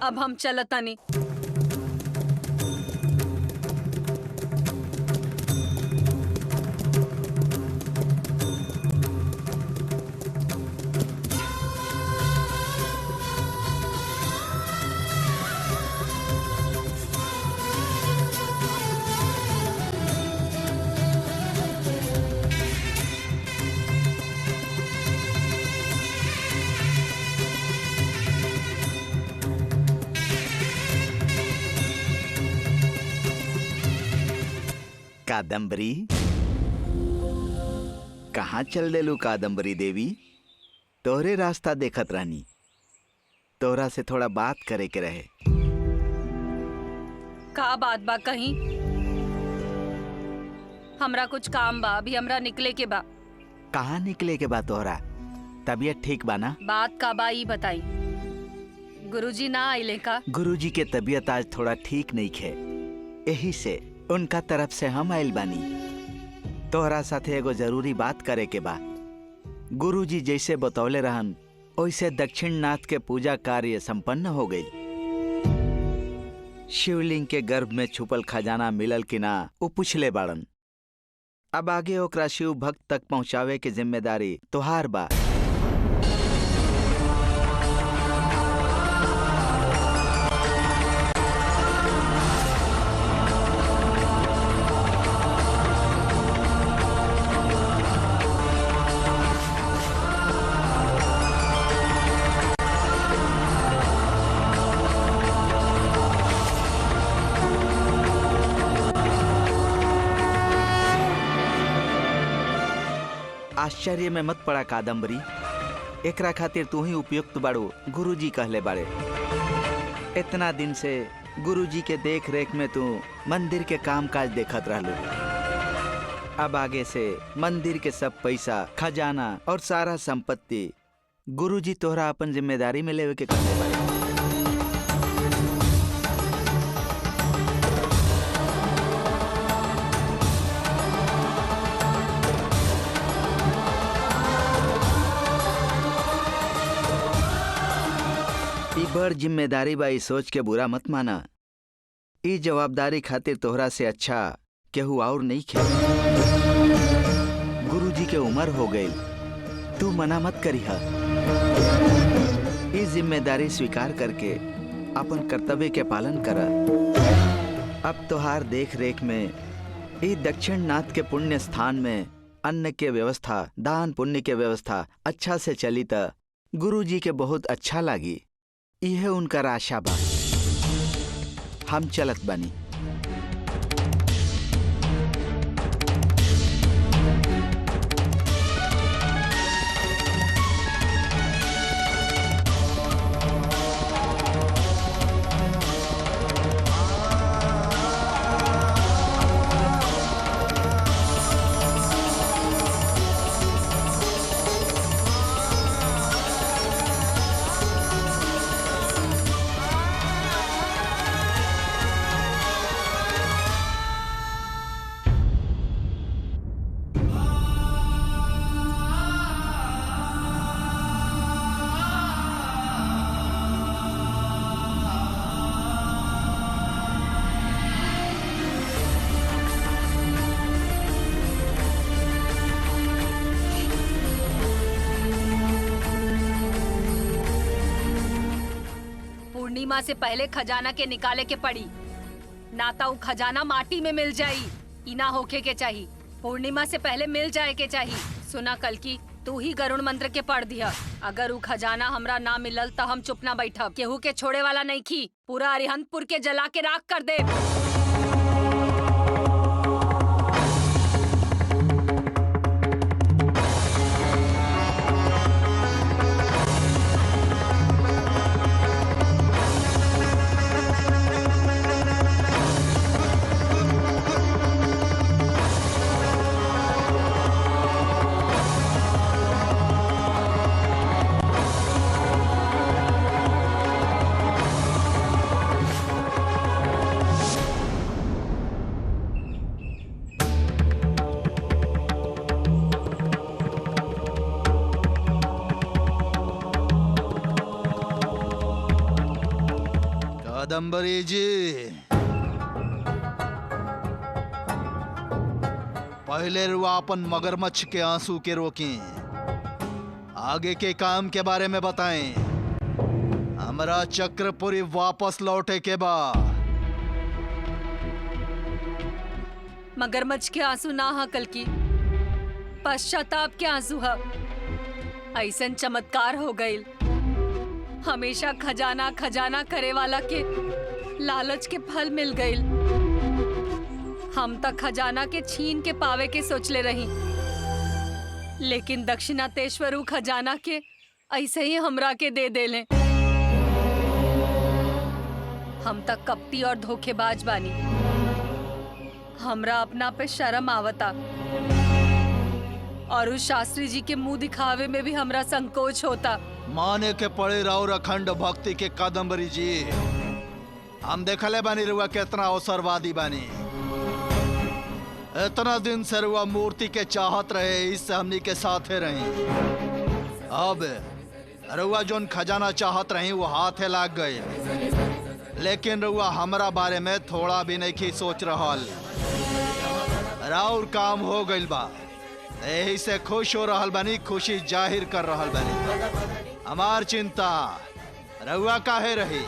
अब हम चलतानी। कादम्बरी, कहाँ चल देलू कादम्बरी देवी? तोहरे रास्ता देखत रहनी, तोहरा से थोड़ा बात करे के रहे। का बात बा कहीं? हमरा कुछ काम बा, अभी हमरा निकले के बा। कहाँ निकले के बा तोहरा? तबीयत ठीक बा ना? बात का बा ई बताई। गुरुजी ना आइले का? गुरुजी के तबीयत आज थोड़ा ठीक नहीं खे, यही से उनका तरफ से हम आइल बानी। तोहरा साथे एगो जरूरी बात करे के बा। गुरुजी जैसे बतौले रहन वैसे दक्षिण नाथ के पूजा कार्य संपन्न हो गई। शिवलिंग के गर्भ में छुपल खजाना मिलल कि ना वो पूछले बाड़न। अब आगे ओकरा शिव भक्त तक पहुंचावे के जिम्मेदारी तोहार बा। आश्चर्य में मत पड़ा कादम्बरी, एकरा खातिर तू ही उपयुक्त बाड़ू। गुरुजी कहले बाड़े। इतना दिन से गुरुजी के देख रेख में तू मंदिर के काम काज देखत रहलू। अब आगे से मंदिर के सब पैसा, खजाना और सारा संपत्ति गुरुजी तोहरा अपन जिम्मेदारी में लेवे के कहले बाड़े। बड़ जिम्मेदारी बा, सोच के बुरा मत माना। ई जवाबदारी खातिर तोहरा से अच्छा केहू और नहीं खे। गुरुजी के उम्र हो गई, तू मना मत करिहा। ई जिम्मेदारी स्वीकार करके अपन कर्तव्य के पालन कर। अब तोहार देख रेख में ई दक्षिण नाथ के पुण्य स्थान में अन्न के व्यवस्था, दान पुण्य के व्यवस्था अच्छा से चली त गुरुजी के बहुत अच्छा लागी। यह उनका आशा बा। हम चलत बनी। पूर्णिमा से पहले खजाना के निकाले के पड़ी, ना तो उ खजाना माटी में मिल जाई। इना होके के चाहिए, पूर्णिमा से पहले मिल जाए के चाहिए। सुना कल की तू ही गरुण मंत्र के पढ़ दिया। अगर उ खजाना हमरा ना मिलल तो हम चुप ना बैठब। केहू के छोड़े वाला नहीं खी, पूरा अरिहंतपुर के जला के राख कर दे। कादम्बरी जी, पहले रुआ अपन मगरमच्छ के आंसू के रोकें, आगे के काम के बारे में बताएं। हमारा चक्रपुरी वापस लौटे के बाद मगरमच्छ के आंसू ना हा कल्कि, पश्चाताप के आंसू हा। ऐसन चमत्कार हो गईल। हमेशा खजाना खजाना करे वाला के लालच के फल मिल गईल। हम तक खजाना के छीन के पावे के सोचले रही, लेकिन दक्षिणातेश्वरू खजाना के ऐसे ही हमरा के दे देले। हम तक कपटी और धोखेबाज बानी। हमरा अपना पे शर्म आवता और उस शास्त्री जी के मुंह दिखावे में भी हमरा संकोच होता। माने के पड़े राउर अखंड भक्ति के कादम्बरी जी। हम देखले बानी रुआ कितना अवसरवादी बानी। इतना दिन से रुआ मूर्ति के चाहत रहे, इससे हमनी के साथे रही। अब रुआ जोन खजाना चाहत रही वो हाथे लाग गए, लेकिन रुआ हमरा बारे में थोड़ा भी नहीं सोच रहल। राउर काम हो गइल बा, यही से खुश हो रहल बानी, खुशी जाहिर कर रहल बानी। हमार चिंता रुआ काहे रही।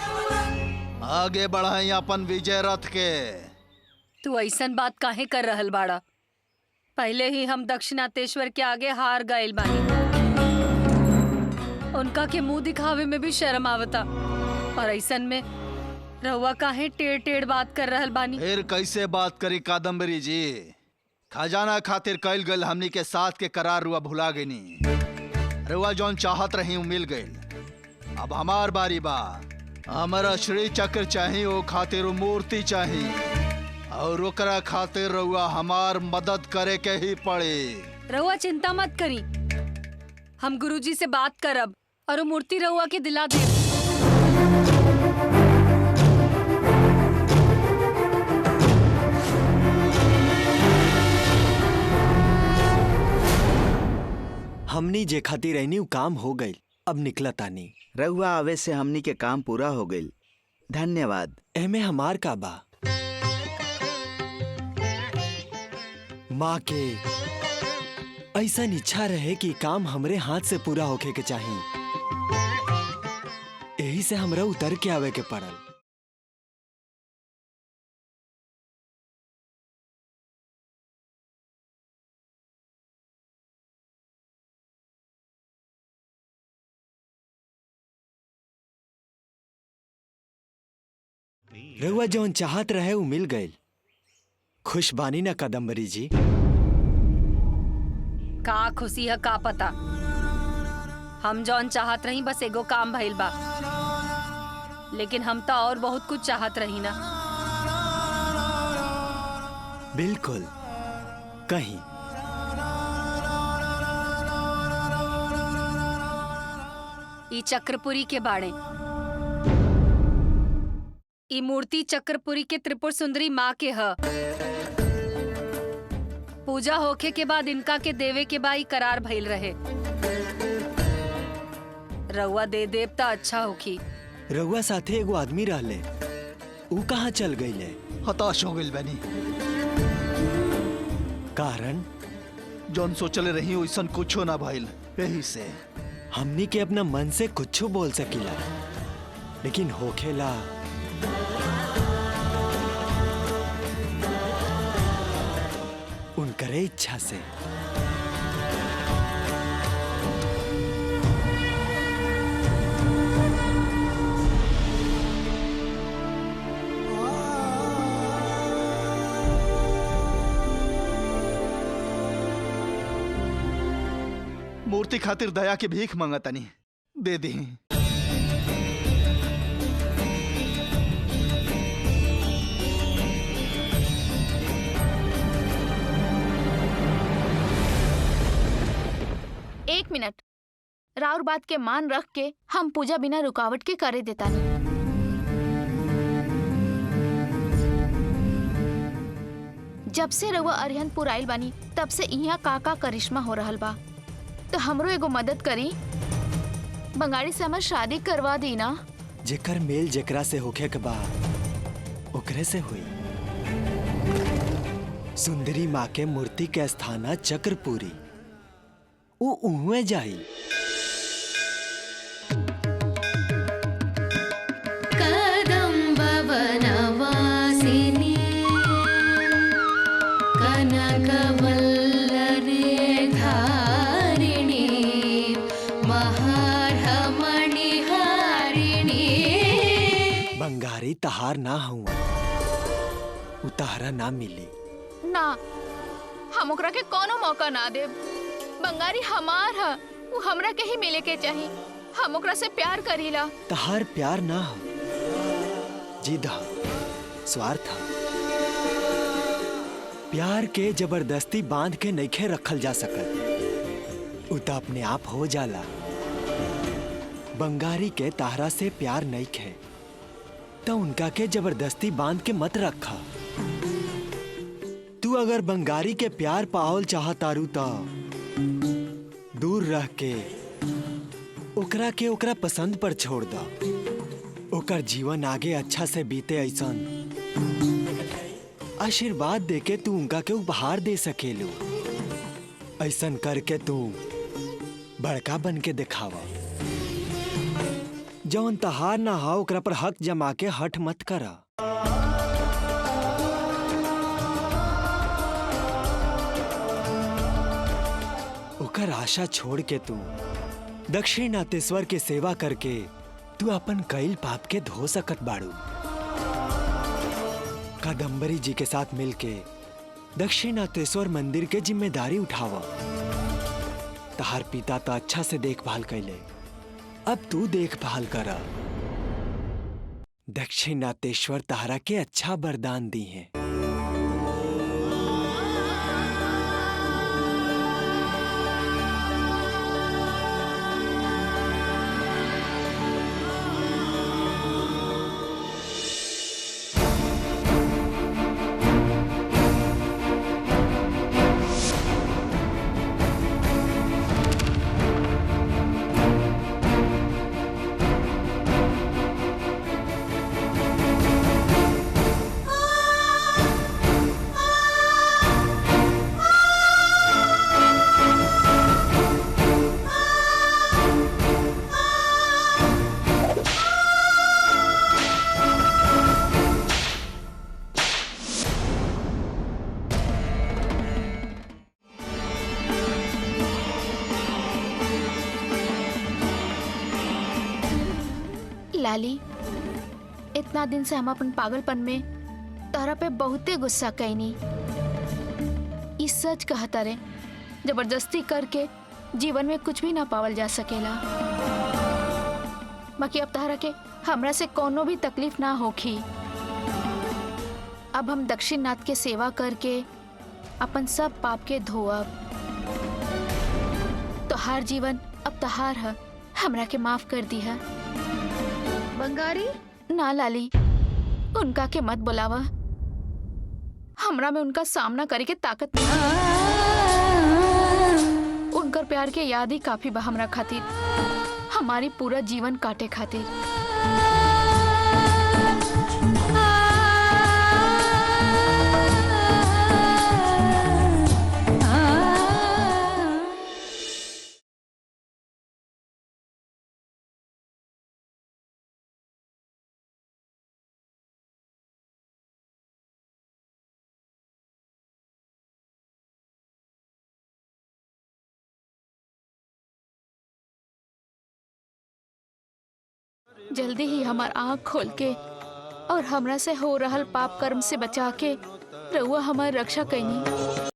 आगे बढ़ाई अपन विजय रथ के। तू ऐसन बात काहे कर रहल बाड़ा? पहले ही हम दक्षिणातेश्वर के आगे हार गए बानी। उनका के मुंह दिखावे में भी शर्म आवता, और ऐसन में रहुआ काहे टेढ़ टेढ़ बात कर रहल बानी? फिर कैसे बात करी कादम्बरी जी? खजाना खातिर कैल गल हमनी के साथ के करार रुआ भुला गईनी। रुआ जौन चाहत रही मिल गई। अब हमार बारी बा। हमारा श्री चक्र चाहिए, वो खातिर मूर्ति चाहिए, और ओकरा खातिर रउआ हमार मदद करे के ही पड़े। रउआ चिंता मत करी, हम गुरुजी से बात करब और वो मूर्ति रउआ के दिला दे। हमनी जे खातिर रहनी उ काम हो गई, अब निकलत आनी। रउआ आवे से हमनी के काम पूरा हो गईल। धन्यवाद। एमे हमार का बा? माँ के ऐसा इच्छा रहे कि काम हमरे हाथ से पूरा होके के चाहिए, यही से हमरा उतर के आवे के पड़ल। रउआ जौन चाहत रहे उ मिल गईल। खुश बानी ना कादम्बरी जी? का खुशी है का पता। हम जौन चाहत रही बस एगो काम भइल बा, लेकिन हम तो और बहुत कुछ चाहत रही ना। बिल्कुल, कहीं ई चक्रपुरी के बाड़े। ई मूर्ति चक्रपुरी के त्रिपुर सुंदरी माँ के ह। पूजा होखे के बाद इनका के देवे के बाई करार भइल रहे। रउआ दे देव ता अच्छा होखी। रउआ साथे एगो आदमी रहले, ऊ कहाँ चल गईले? हताश हो गइल बानी। कारण जौन सोचले रही वैसन कुछो ना भइल, यही से। हमनी के अपना मन से कुछ बोल सकीला, लेकिन होखेला उनकरे इच्छा से। मूर्ति खातिर दया की भीख मांगतानी, दे दी। एक मिनट, राउर बात के मान रख के हम पूजा बिना रुकावट के करे देता नहीं। जब से रउआ अरिहंतपुर आइल बानी तब से यहाँ का करिश्मा हो रहल बा, तो हमरो एगो मदद करी। बंगाड़ी से हमर शादी करवा दी ना। जेकर मेल जेकरा से होखे के बा ओकरे से हुई। सुंदरी माँ के मूर्ति के स्थाना चक्रपुरी, वो उहुए जाई। बंगारी तहार ना हुआ, उतारा ना मिली। ना, हम ओकरा के कोनो मौका ना देब। बंगारी हमार ह, वो हमरा के ही मिले के चाही। हम ओकरा से प्यार करीला। तहार प्यार ना हो, जिद ह, स्वार्थ ह। प्यार के जबरदस्ती बांध के नइखे रखल जा सकत, उ त अपने आप हो जाला। बंगारी के ताहरा से प्यार नइखे तो उनका के जबरदस्ती बांध के मत रखा। तू अगर बंगारी के प्यार पावल चाहतारू तो दूर रह के ओकरा के ओकरा पसंद पर छोड़ दा। ओकर जीवन आगे अच्छा से बीते ऐसन आशीर्वाद देके तू उनका के उपहार दे सकेलू। ऐसन करके तू बड़का बन के दिखावा। जौन तहार ना हा ओकरा पर हक जमा के हठ मत करा। ओकर आशा छोड़ के तू दक्षिणातेश्वर के सेवा करके तू अपन कईल पाप के धो सकत बाड़ू। कादम्बरी जी के साथ मिलके दक्षिणातेश्वर मंदिर के जिम्मेदारी उठावा। तहार पिता तो अच्छा से देखभाल कैले, अब तू देखभाल करा। दक्षिणातेश्वर तहरा के अच्छा वरदान दी है। लाली, इतना दिन से हम अपन पागलपन में तारा पे बहुते गुस्सा कैनी। ई सच कहता रे, जबरदस्ती करके जीवन में कुछ भी ना पावल जा सकेला। बाकी अब तारा के हमरा से कोनो भी तकलीफ ना होखी। अब हम दक्षिणनाथ के सेवा करके अपन सब पाप के धोअब। तो हर जीवन अब तहार है, हमरा के माफ कर दी है। बंगारी ना लाली, उनका के मत बुलावा। हमरा में उनका सामना करे के ताकत नहीं। उनकर प्यार के याद ही काफी बा हमरा खातिर, हमारी पूरा जीवन काटे खातिर। जल्दी ही हमार आँख खोल के और हमरा से हो रहल पाप कर्म से बचा के रउआ हमार रक्षा कैनी।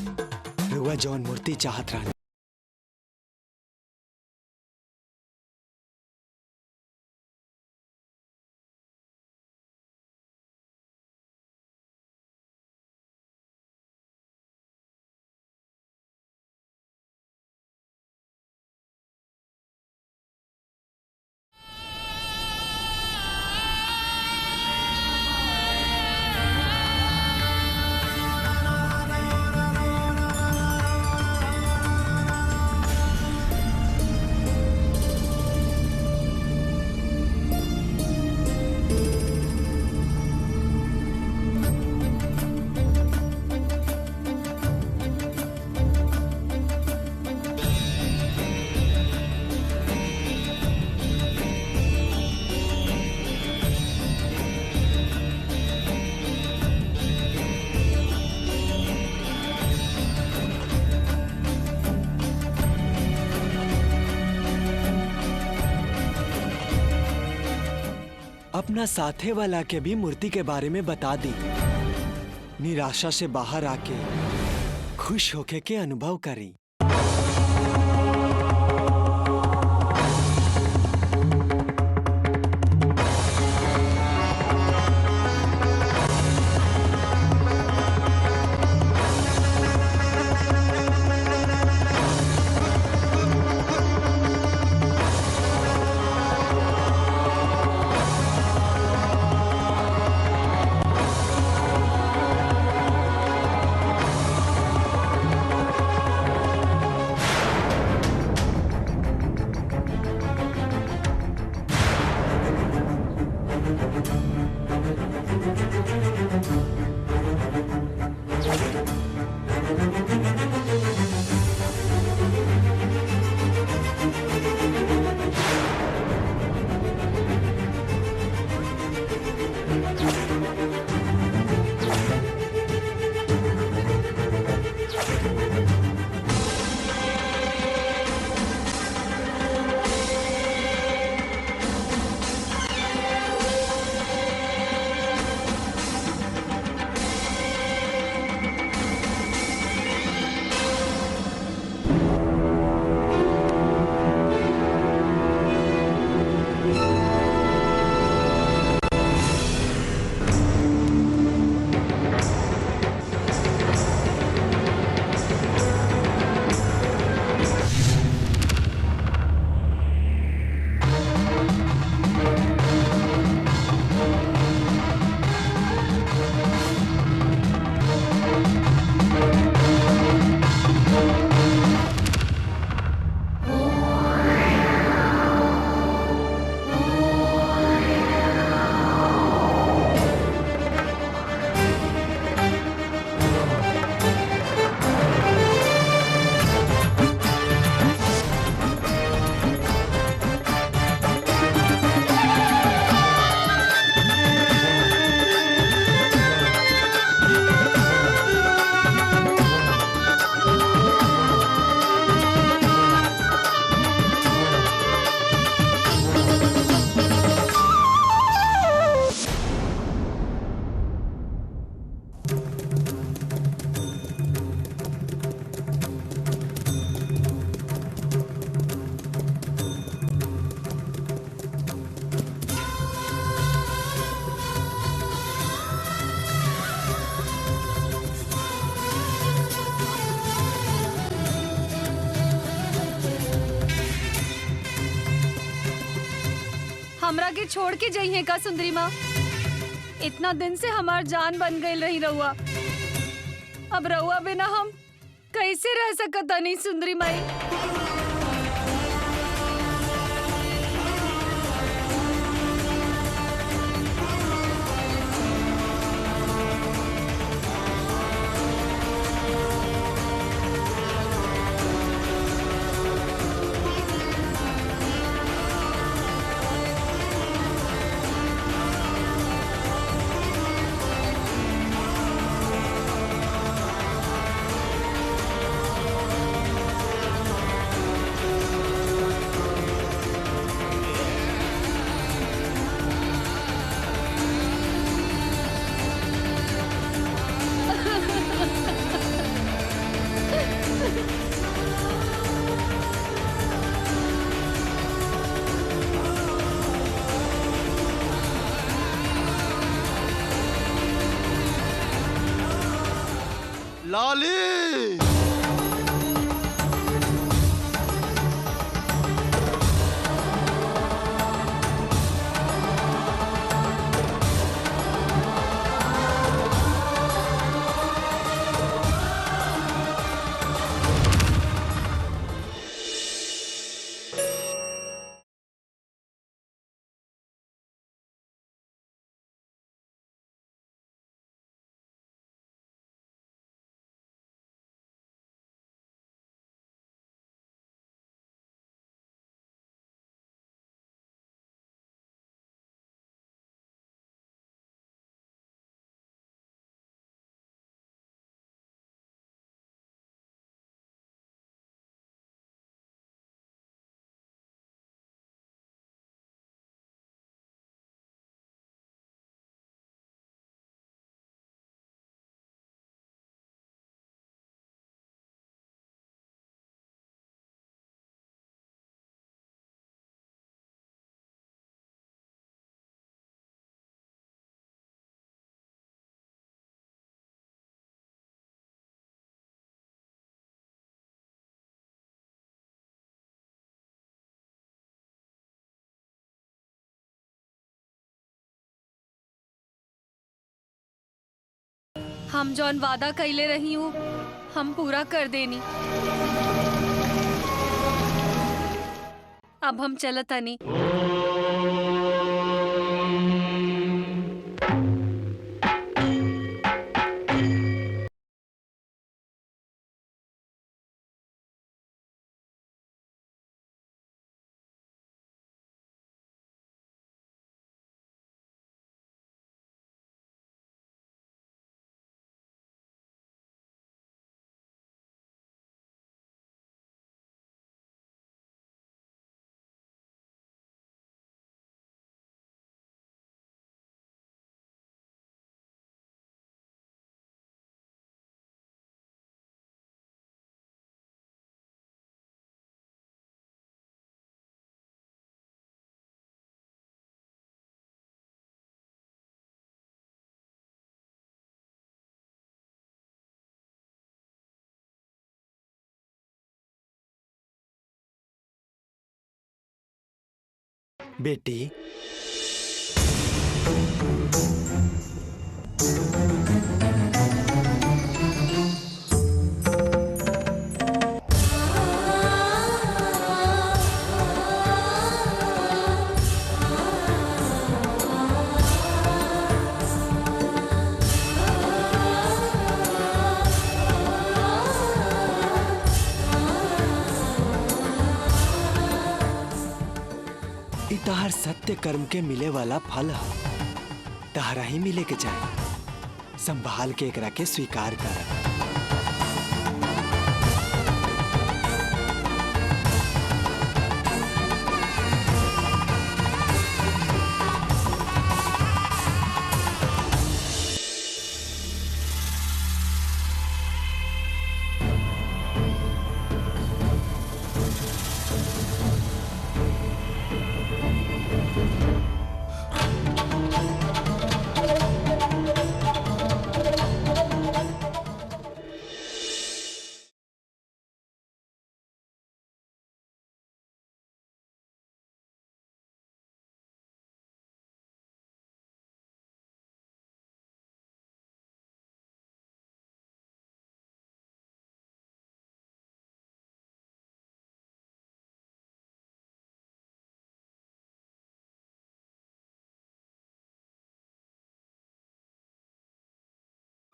रउआ जौन मूर्ति चाहत रहनी अपना साथे वाला के भी मूर्ति के बारे में बता दी। निराशा से बाहर आके खुश होके के अनुभव करी। हमरा के छोड़ के जाइए का सुंदरी माँ? इतना दिन से हमार जान बन गई रही रहुआ। अब रहुआ बिना हम कैसे रह सकता नहीं सुंदरी माई? लाली। हम जौन वादा कैले रही हूँ हम पूरा कर देनी। अब हम चलत तनी। बेटी, ई तहार सत्य कर्म के मिले वाला फल है। तहरा ही मिले के चाहे। संभाल के एकरा के स्वीकार कर।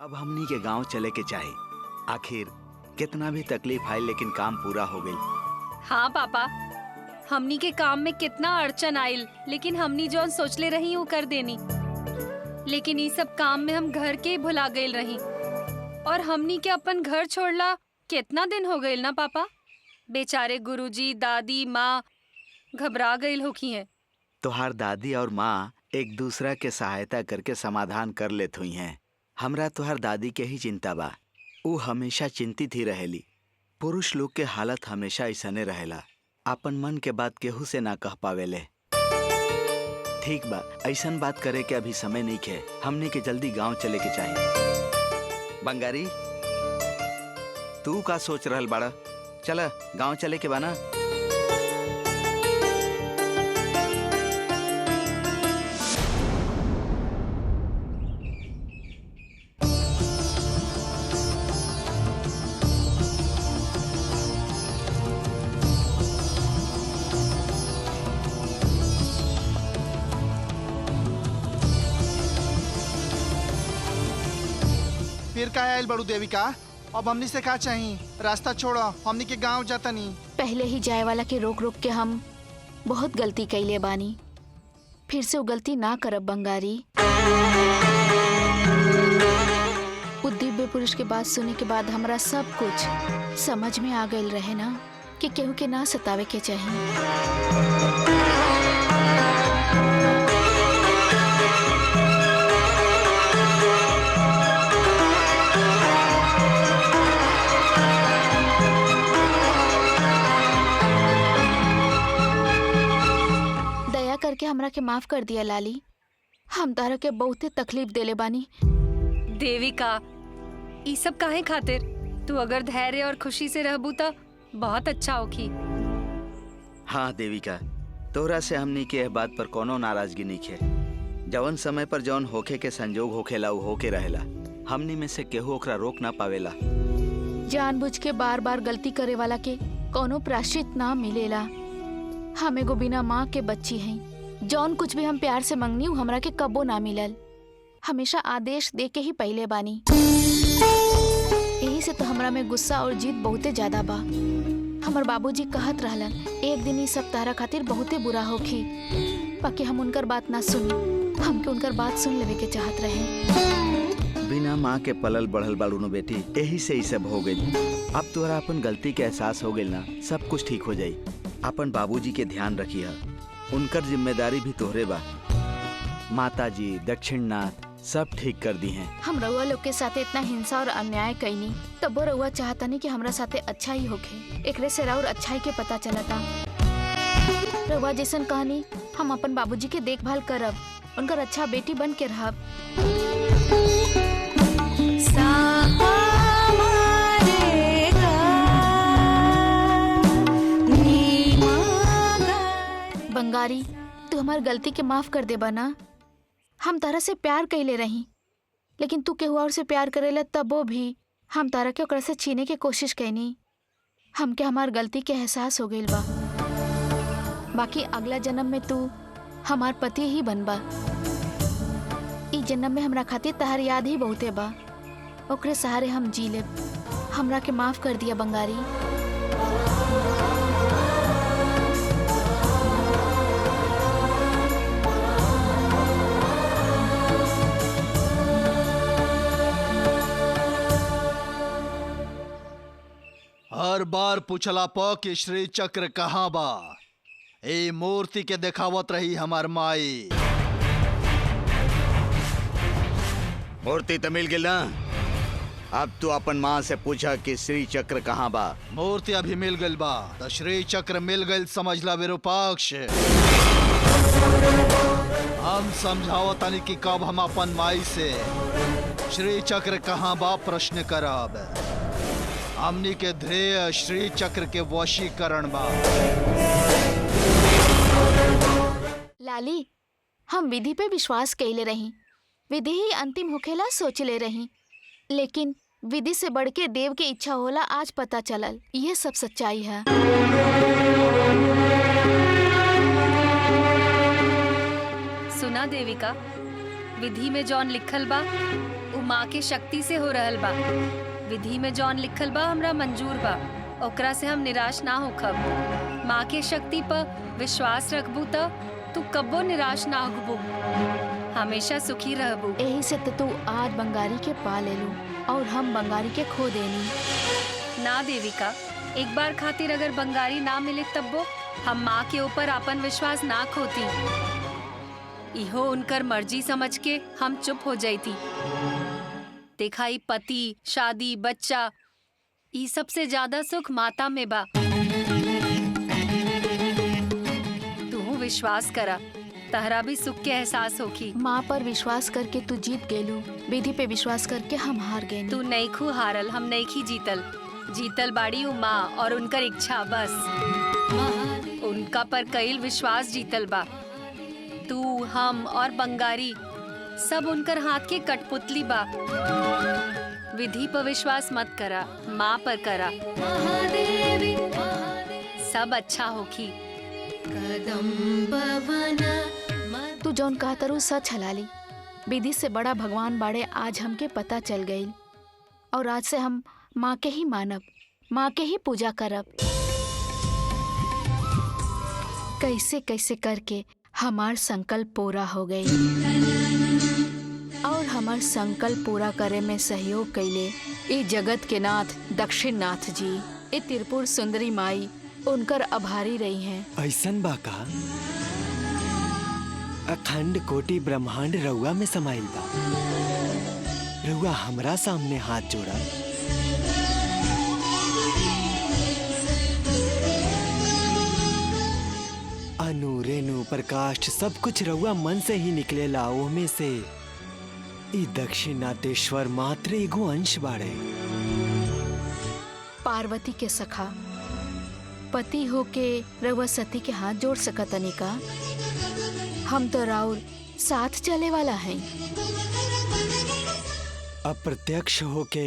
अब हमनी के गांव चले के चाहे। आखिर कितना भी तकलीफ आई लेकिन काम पूरा हो गई। हाँ पापा, हमनी के काम में कितना अड़चन आयल लेकिन हमनी जौन सोचले रही वो कर देनी। लेकिन ये सब काम में हम घर के ही भुला गईल रही और हमनी के अपन घर छोड़ला कितना दिन हो गईल ना पापा। बेचारे गुरुजी, दादी, माँ घबरा गईल होखी हैं। तोहार दादी और माँ एक दूसरा के सहायता करके समाधान कर लेत हुई हैं। हमरा तोहार दादी के ही चिंता बा। वो हमेशा चिंतित ही रहेली। पुरुष लोग के हालत हमेशा ऐसने रहेला, अपन मन के बात केहू से ना कह पावेले। ठीक बा, ऐसन बात करे के अभी समय नहीं है। हमने के जल्दी गांव चले के चाहिए। बंगारी, तू का सोच रहल बाड़ा? चला गांव चले के बाना। फिर का आयल बड़ू देविका? अब हमनी से का चाहिए? रास्ता छोड़ो, हमनी के गांव जाता नहीं। पहले ही जाए वाला के रोक रोक के हम बहुत गलती कैले बानी। फिर से वो गलती ना करब बंगारी। वो दिव्य पुरुष के बात सुने के बाद हमरा सब कुछ समझ में आ गइल रहे ना कि केहू के ना सतावे के चाहिए। दया करके हमरा के माफ कर दिया लाली। हम तारा के बहुते तकलीफ देले बानी। देविका, ई सब काहे खातिर? तू अगर धैर्य और खुशी से रहबू त बहुत अच्छा होखी। हाँ देविका, तोरा से हमनी के एह बात पर कोनो नाराजगी नहीं है। जवन समय पर जवन होखे के संजोग होखेला वो होके रहेला। हमनी में से केहू ओकरा रोक ना पावेला। जानबूझ के बार बार गलती करे वाला के कोनो प्रायश्चित ना मिलेला। हम एगो बिना माँ के बच्ची हैं। जौन कुछ भी हम प्यार से मंगनी उ हमरा के कबो ना मिलल। हमेशा आदेश दे के ही पहले बानी। यही से तो हमरा में गुस्सा और जिद बहुते ज्यादा बा। हमर बाबूजी कहत रहलन एक दिन ई सब तारा खातिर बहुते बुरा होखी, बाकी हम उनकर बात ना सुनी। हमके उनकर बात सुन लेवे के चाहत रहे। बिना माँ के पलल बढ़ल बाड़ू नो बेटी, यही से ही सब हो गई। अब तोरा अपन गलती के एहसास हो गई ना, सब कुछ ठीक हो जाई। अपन बाबूजी के ध्यान रखिया, उनकर जिम्मेदारी भी तोहरे बा। माताजी दक्षिणनाथ सब ठीक कर दी हैं। हम रउआ लोग के साथे इतना हिंसा और अन्याय कईनी, तब वो रउआ चाहता नहीं कि हमरा साथे अच्छा ही होखे। एकरे से राउर अच्छाई के पता चलता। रउआ जैसन कहानी हम अपन बाबूजी के देखभाल करब, उनकर अच्छा बेटी बन के रहब। बंगारी, तू हमार गलती के माफ कर दे बना। हम तारा से प्यार कैले रही, लेकिन तू केहू और से प्यार करेला तबो भी हम तारा के ओकरा से छीने के कोशिश कैनी। हमके हमार गलती के एहसास हो गइल बा। बाकी अगला जन्म में तू हमार पति ही बनबा। ई जन्म में हमरा खातिर तहार याद ही बहुते बा। ओकरे सहारे हम जी लेब। हमरा के माफ कर दिया बंगारी। हर बार पूछला प कि श्री चक्र कहाँ बा। ए मूर्ति के देखावत रही हमार माई। मूर्ति तो मिल गई ना, अब तू अपन माँ से पूछा कि श्री चक्र कहाँ बा। मूर्ति अभी मिल गई बा, तो श्री चक्र मिल गई समझला विरूपाक्ष। हम समझावतानी कि कब हम अपन माई से श्री चक्र कहाँ बा प्रश्न करब। हमनी के ध्येय श्री चक्र के वशीकरण बा। लाली, हम विधि पे विश्वास कैले रही। विधि ही अंतिम होखेला सोचले रही, लेकिन विधि से बढ़ के देव के इच्छा होला आज पता चलल। ये सब सच्चाई है। सुना देविका, विधि में जौन लिखल बा उ माँ के शक्ति से हो रहल बा। विधि में जौन लिखल बा हमरा मंजूर बा, ओकरा से हम निराश ना होखब। माँ के शक्ति पर विश्वास रखबू त तू कब्बो निराश ना होबू, हमेशा सुखी रहबू। यही से तो तू आज बंगारी के पा ले लू और हम बंगारी के खो देनी। ना देविका, एक बार खातिर अगर बंगारी ना मिले तब्बो हम माँ के ऊपर अपन विश्वास ना खोती। इहो उनकर मर्जी समझ के हम चुप हो जाती। दिखाई पति, शादी, बच्चा, ई सबसे ज्यादा सुख माता में बा। तू विश्वास करा, तहरा भी सुख के एहसास होखी। माँ पर विश्वास करके तू जीत गेलू, विधि पे विश्वास करके हम हार गए। तू नहीं खू हारल, हम नहीं खी जीतल। जीतल बाड़ी उ माँ और उनकर इच्छा बस। उनका पर कईल विश्वास जीतल बा। तू, हम और बंगारी सब उनकर हाथ के कठपुतली बा। विधि पर विश्वास मत करा, माँ पर करा। सब अच्छा होखी। तू जौन कहा तरु सच हलाली। विधि से बड़ा भगवान बाड़े आज हमके पता चल गई, और आज से हम माँ के ही मानब, माँ के ही पूजा करब। कैसे कैसे करके हमार संकल्प पूरा हो गई, और हमार संकल्प पूरा करे में सहयोग कैले ई जगत के नाथ दक्षिण नाथ जी, ई त्रिपुर सुंदरी माई उनकर आभारी रही हैं। ऐसन बा का? अखंड कोटि ब्रह्मांड रउआ में समाइल बा। रउआ हमरा सामने हाथ जोड़ा। अनु रेणु प्रकाश सब कुछ रउआ मन से ही निकलेला। ओमे से ई दक्षिणातेश्वर मात्र एगो अंश बाड़े। पार्वती के सखा पति होके रउआ सती के हाथ जोड़ सकतनी का? हम तो राउर साथ चले वाला हैं। अप्रत्यक्ष होके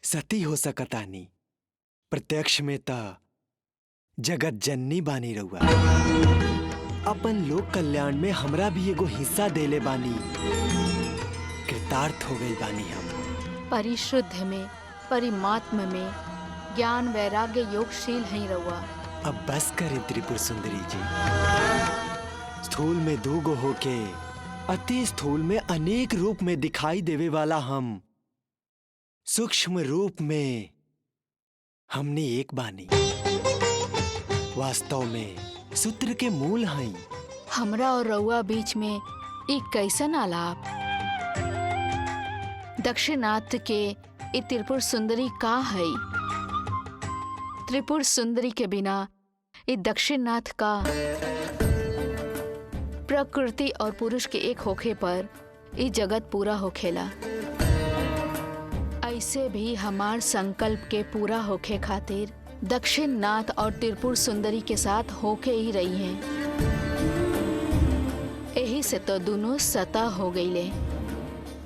सती हो सकतानी, प्रत्यक्ष में ता जगत जननी बानी रउआ। अपन लोक कल्याण में हमरा भी एगो हिस्सा देले बानी। कृतार्थ हो गई बानी हम। परिशुद्ध में, परिमात्म में ज्ञान वैराग्य योगशील हैं रउआ। अब बस करें त्रिपुर सुंदरी जी। स्थूल में दूगो होके अति स्थूल में अनेक रूप में दिखाई देवे वाला हम, सूक्ष्म रूप में हमने एक बानी। वास्तव में सूत्र के मूल हैं। हमरा और रउआ बीच में एक कैसन आलाप। दक्षिणाथ के ई त्रिपुर सुंदरी का है? त्रिपुर सुंदरी के बिना ई दक्षिणनाथ का। प्रकृति और पुरुष के एक होखे पर ई जगत पूरा होखेला। ऐसे भी हमार संकल्प के पूरा होखे खातिर दक्षिणनाथ और त्रिपुर सुंदरी के साथ होके ही रही हैं। यही से तो दोनों सता हो गईले।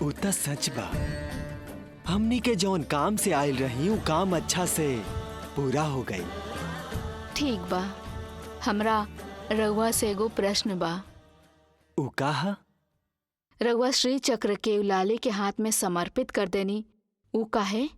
उता सच बा। हमनी के जौन काम से आयल रही उ काम अच्छा से पूरा हो गई। ठीक बा, हमरा रउआ से एगो प्रश्न बा। उ कहा? रउआ श्री चक्र के लाली के हाथ में समर्पित कर देनी, उ काहे?